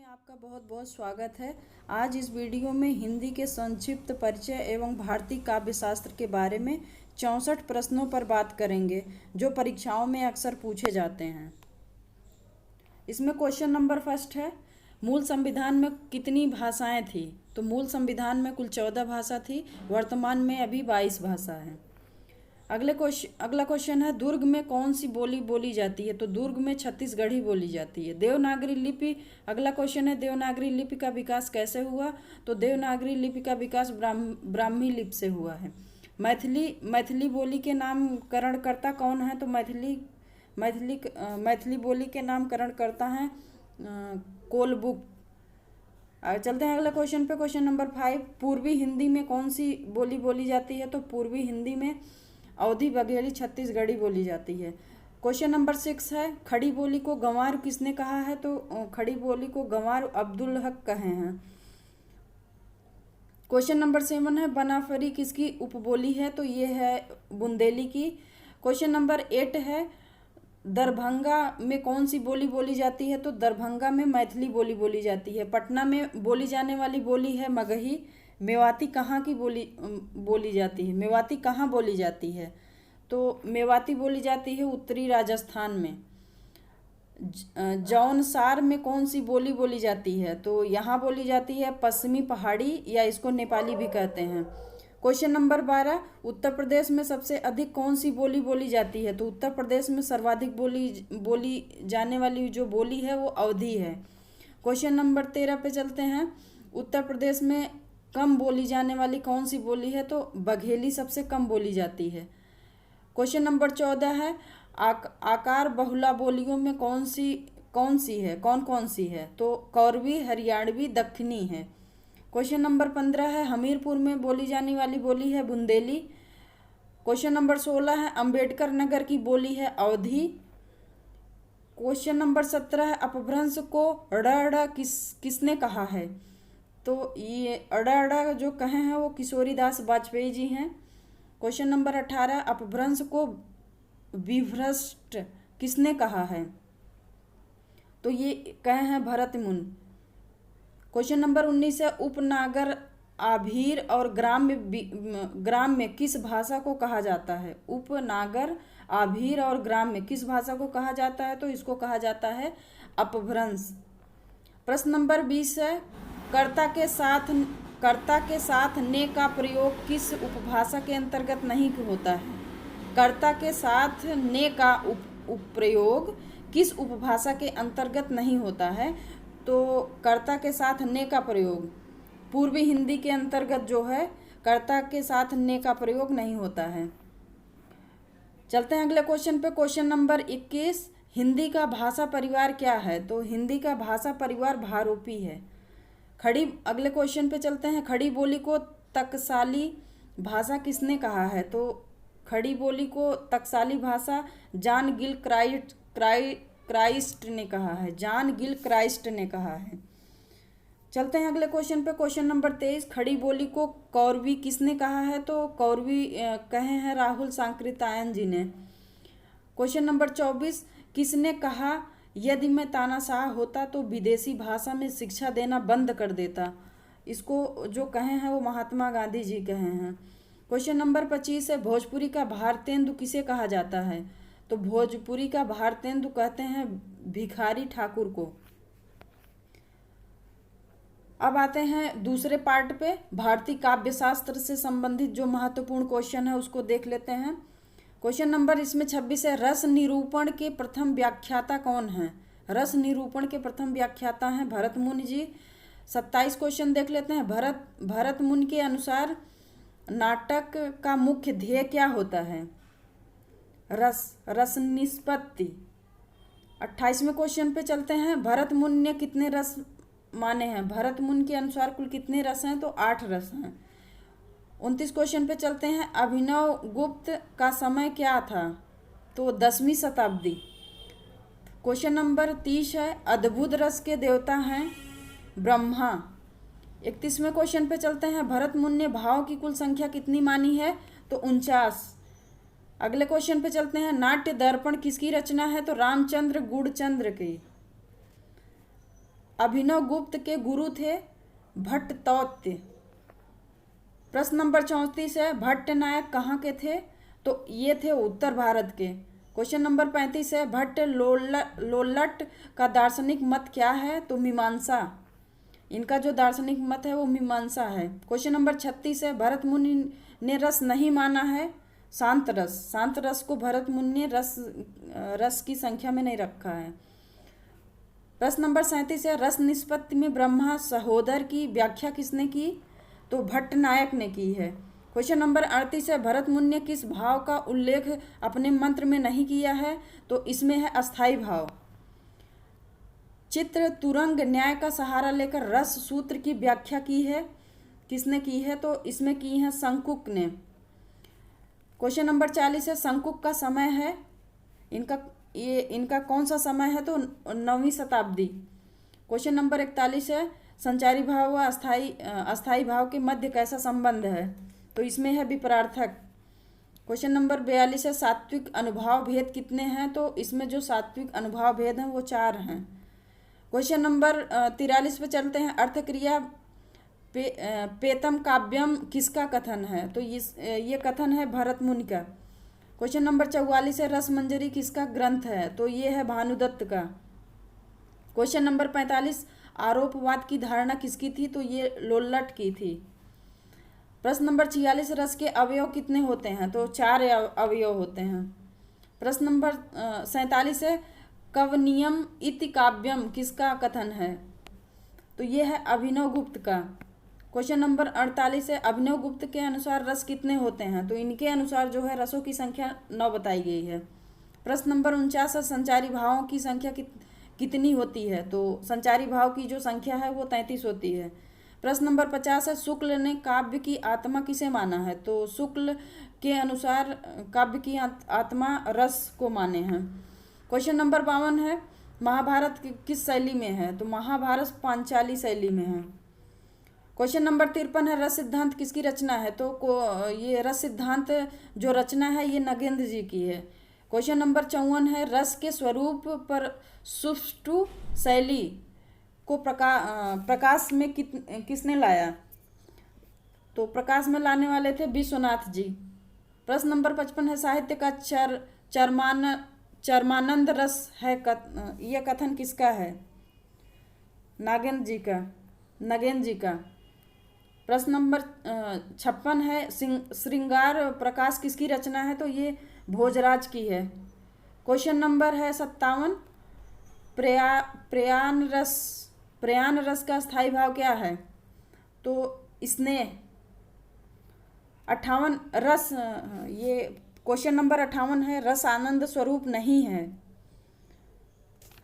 आपका बहुत बहुत स्वागत है। आज इस वीडियो में हिंदी के संक्षिप्त परिचय एवं भारतीय काव्य शास्त्र के बारे में 64 प्रश्नों पर बात करेंगे जो परीक्षाओं में अक्सर पूछे जाते हैं। इसमें क्वेश्चन नंबर फर्स्ट है, मूल संविधान में कितनी भाषाएं थी? तो मूल संविधान में कुल 14 भाषा थी, वर्तमान में अभी 22 भाषा है। अगला क्वेश्चन है, दुर्ग में कौन सी बोली बोली जाती है? तो दुर्ग में छत्तीसगढ़ी बोली जाती है। देवनागरी लिपि, अगला क्वेश्चन है, देवनागरी लिपि का विकास कैसे हुआ? तो देवनागरी लिपि का विकास ब्राह्मी लिपि से हुआ है। मैथिली बोली के नामकरणकर्ता कौन है? तो मैथिली बोली के नामकरणकर्ता हैं कोलबुक। चलते हैं अगला क्वेश्चन पे। क्वेश्चन नंबर 5, पूर्वी हिंदी में कौन सी बोली बोली जाती है? तो पूर्वी हिंदी में अवधी, बघेली, छत्तीसगढ़ी बोली जाती है। क्वेश्चन नंबर 6 है, खड़ी बोली को गंवार किसने कहा है? तो खड़ी बोली को गंवार अब्दुल हक कहे हैं। क्वेश्चन नंबर 7 है, बनाफरी किसकी उपबोली है? तो ये है बुंदेली की। क्वेश्चन नंबर 8 है, दरभंगा में कौन सी बोली बोली जाती है? तो दरभंगा में मैथिली बोली बोली जाती है। पटना में बोली जाने वाली बोली है मगही। मेवाती कहाँ की बोली जाती है? मेवाती कहाँ बोली जाती है? तो मेवाती बोली जाती है उत्तरी राजस्थान में। जौनसार में कौन सी बोली बोली जाती है? तो यहाँ बोली जाती है पश्चिमी पहाड़ी, या इसको नेपाली भी कहते हैं। क्वेश्चन नंबर 12, उत्तर प्रदेश में सबसे अधिक कौन सी बोली बोली जाती है? तो उत्तर प्रदेश में सर्वाधिक बोली जाने वाली जो बोली है वो अवधी है। क्वेश्चन नंबर 13 पे चलते हैं, उत्तर प्रदेश में कम बोली जाने वाली कौन सी बोली है? तो बघेली सबसे कम बोली जाती है। क्वेश्चन नंबर 14 है, आकार बहुला बोलियों में कौन कौन सी है? तो कौरवी, हरियाणवी, दक्षिणी है। क्वेश्चन नंबर 15 है, हमीरपुर में बोली जाने वाली बोली है बुंदेली। क्वेश्चन नंबर 16 है, अंबेडकर नगर की बोली है अवधी। क्वेश्चन नंबर 17 है, अपभ्रंश को ड़ किसने कहा है? तो ये अड़ा जो कहे हैं वो किशोरीदास वाजपेयी जी हैं। क्वेश्चन नंबर 18, अपभ्रंश को विभ्रष्ट किसने कहा है? तो ये कहे हैं भरत मुनि। क्वेश्चन नंबर 19 है, उपनागर, आभीर और ग्राम्य किस भाषा को कहा जाता है? उपनागर, आभीर और ग्राम्य किस भाषा को कहा जाता है? तो इसको कहा जाता है अपभ्रंश। प्रश्न नंबर 20 है, कर्ता के साथ ने का प्रयोग किस उपभाषा के अंतर्गत नहीं होता है? कर्ता के साथ ने का प्रयोग किस उपभाषा के अंतर्गत नहीं होता है? तो कर्ता के साथ ने का प्रयोग पूर्वी हिंदी के अंतर्गत जो है कर्ता के साथ ने का प्रयोग नहीं होता है। चलते हैं अगले क्वेश्चन पे। क्वेश्चन नंबर 21, हिंदी का भाषा परिवार क्या है? तो हिंदी का भाषा परिवार भारोपी है। अगले क्वेश्चन पे चलते हैं, खड़ी बोली को टकसाली भाषा किसने कहा है? तो खड़ी बोली को टकसाली भाषा जॉन गिल क्राइस्ट ने कहा है। जॉन गिल क्राइस्ट ने कहा है। चलते हैं अगले क्वेश्चन पे। क्वेश्चन नंबर 23, खड़ी बोली को कौरवी किसने कहा है? तो कौरवी कहे हैं राहुल सांकृत्यायन जी ने। क्वेश्चन नंबर 24, किसने कहा यदि मैं तानाशाह होता तो विदेशी भाषा में शिक्षा देना बंद कर देता? इसको जो कहे हैं वो महात्मा गांधी जी कहे हैं। क्वेश्चन नंबर 25 है, भोजपुरी का भारतेंदु किसे कहा जाता है? तो भोजपुरी का भारतेंदु कहते हैं भिखारी ठाकुर को। अब आते हैं दूसरे पार्ट पे, भारतीय काव्य शास्त्र से संबंधित जो महत्वपूर्ण क्वेश्चन है उसको देख लेते हैं। क्वेश्चन नंबर इसमें 26 है, रस निरूपण के प्रथम व्याख्याता कौन है? रस निरूपण के प्रथम व्याख्याता हैं भरत मुनि जी। 27 क्वेश्चन देख लेते हैं, भरत मुनि के अनुसार नाटक का मुख्य ध्येय क्या होता है? रस निष्पत्ति। 28वें क्वेश्चन पे चलते हैं, भरत मुनि ने कितने रस माने हैं? भरत मुनि के अनुसार कुल कितने रस हैं? तो 8 रस हैं। 29 क्वेश्चन पे चलते हैं, अभिनव गुप्त का समय क्या था? तो 10वीं शताब्दी। क्वेश्चन नंबर 30 है, अद्भुत रस के देवता हैं ब्रह्मा। 31वें क्वेश्चन पे चलते हैं, भरत मुनि ने भाव की कुल संख्या कितनी मानी है? तो 49। अगले क्वेश्चन पे चलते हैं, नाट्य दर्पण किसकी रचना है? तो रामचंद्र गुड़चंद्र की। अभिनव गुप्त के गुरु थे? भट्टतौत्य। प्रश्न नंबर 34 है, भट्ट नायक कहाँ के थे? तो ये थे उत्तर भारत के। क्वेश्चन नंबर 35 है, भट्ट लोल्लट का दार्शनिक मत क्या है? तो मीमांसा। इनका जो दार्शनिक मत है वो मीमांसा है। क्वेश्चन नंबर 36 है, भरत मुनि ने रस नहीं माना है? शांत रस। शांत रस को भरत मुनि ने रस की संख्या में नहीं रखा है। प्रश्न नंबर 37 है, रस निष्पत्ति में ब्रह्मा सहोदर की व्याख्या किसने की? तो भट्ट नायक ने की है। क्वेश्चन नंबर 38 है, भरत मुनि ने किस भाव का उल्लेख अपने मंत्र में नहीं किया है? तो इसमें है अस्थाई भाव। चित्र तुरंग न्याय का सहारा लेकर रस सूत्र की व्याख्या की है, किसने की है? तो इसमें की है शंकुक ने। क्वेश्चन नंबर 40 है, शंकुक का समय है, इनका कौन सा समय है? तो 9वीं शताब्दी। क्वेश्चन नंबर 41 है, संचारी भाव व अस्थाई भाव के मध्य कैसा संबंध है? तो इसमें है विपरार्थक। क्वेश्चन नंबर 42 है, सात्विक अनुभाव भेद कितने हैं? तो इसमें जो सात्विक अनुभाव भेद हैं वो 4 हैं। क्वेश्चन नंबर 43 पे चलते हैं, अर्थक्रिया पेतम काव्यम किसका कथन है? तो ये कथन है भरत मुनि का। क्वेश्चन नंबर 44 है, रसमंजरी किसका ग्रंथ है? तो ये है भानुदत्त का। क्वेश्चन नंबर 45, आरोपवाद की धारणा किसकी थी? तो ये लोल्लट की थी। प्रश्न नंबर 46, रस के अवयव कितने होते हैं? तो 4 अवयव होते हैं। प्रश्न नंबर 47 है, कवनीयम इति काव्यम किसका कथन है? तो ये है अभिनव गुप्त का। क्वेश्चन नंबर 48 है, अभिनव गुप्त के अनुसार रस कितने होते हैं? तो इनके अनुसार जो है रसों की संख्या 9 बताई गई है। प्रश्न नंबर 49 है, संचारी भावों की संख्या कितनी होती है? तो संचारी भाव की जो संख्या है वो 33 होती है। प्रश्न नंबर 50 है, शुक्ल ने काव्य की आत्मा किसे माना है? तो शुक्ल के अनुसार काव्य की आत्मा रस को माने हैं। क्वेश्चन नंबर 52 है, महाभारत किस शैली में है? तो महाभारत पांचाली शैली में है। क्वेश्चन नंबर 53 है, रस सिद्धांत किसकी रचना है? तो ये रस सिद्धांत जो रचना है ये नगेंद्र जी की है। क्वेश्चन नंबर 54 है, रस के स्वरूप पर सुष्ठु शैली को प्रकाश में किसने लाया? तो प्रकाश में लाने वाले थे विश्वनाथ जी। प्रश्न नंबर 55 है, साहित्य का चरमानंद रस है यह कथन किसका है? नगेंद्र जी का। प्रश्न नंबर 56 है, श्रृंगार प्रकाश किसकी रचना है? तो ये भोजराज की है। क्वेश्चन नंबर है 57, प्रयाण रस का स्थायी भाव क्या है? तो स्नेह। 58 रस, ये क्वेश्चन नंबर 58 है, रस आनंद स्वरूप नहीं है।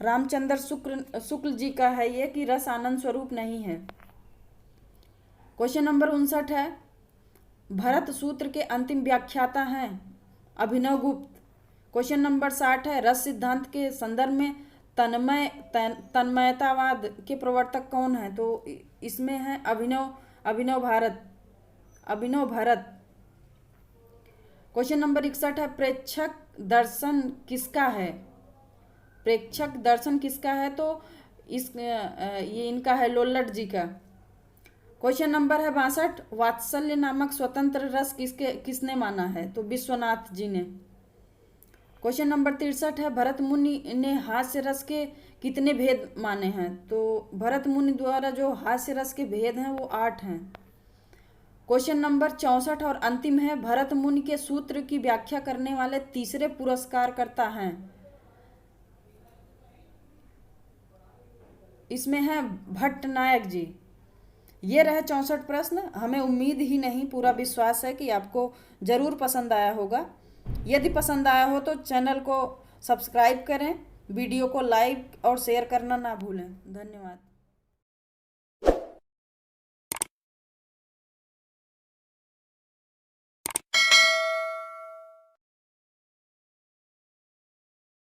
रामचंद्र शुक्ल जी का है ये कि रस आनंद स्वरूप नहीं है। क्वेश्चन नंबर 59 है, भरत सूत्र के अंतिम व्याख्याता हैं अभिनव गुप्त। क्वेश्चन नंबर 60 है, रस सिद्धांत के संदर्भ में तन्मयतावाद के प्रवर्तक कौन है? तो इसमें है अभिनव भरत। क्वेश्चन नंबर 61 है, प्रेक्षक दर्शन किसका है? तो ये इनका है लोल्लट जी का। क्वेश्चन नंबर है 62, वात्सल्य नामक स्वतंत्र रस किसने माना है? तो विश्वनाथ जी ने। क्वेश्चन नंबर 63 है, भरत मुनि ने हास्य रस के कितने भेद माने हैं? तो भरत मुनि द्वारा जो हास्य रस के भेद हैं वो 8 हैं। क्वेश्चन नंबर 64 और अंतिम है, भरत मुनि के सूत्र की व्याख्या करने वाले तीसरे पुरस्कारकर्ता हैं। इसमें है भट्ट नायक जी। ये रहे 64 प्रश्न। हमें उम्मीद ही नहीं पूरा विश्वास है कि आपको ज़रूर पसंद आया होगा। यदि पसंद आया हो तो चैनल को सब्सक्राइब करें, वीडियो को लाइक और शेयर करना ना भूलें। धन्यवाद।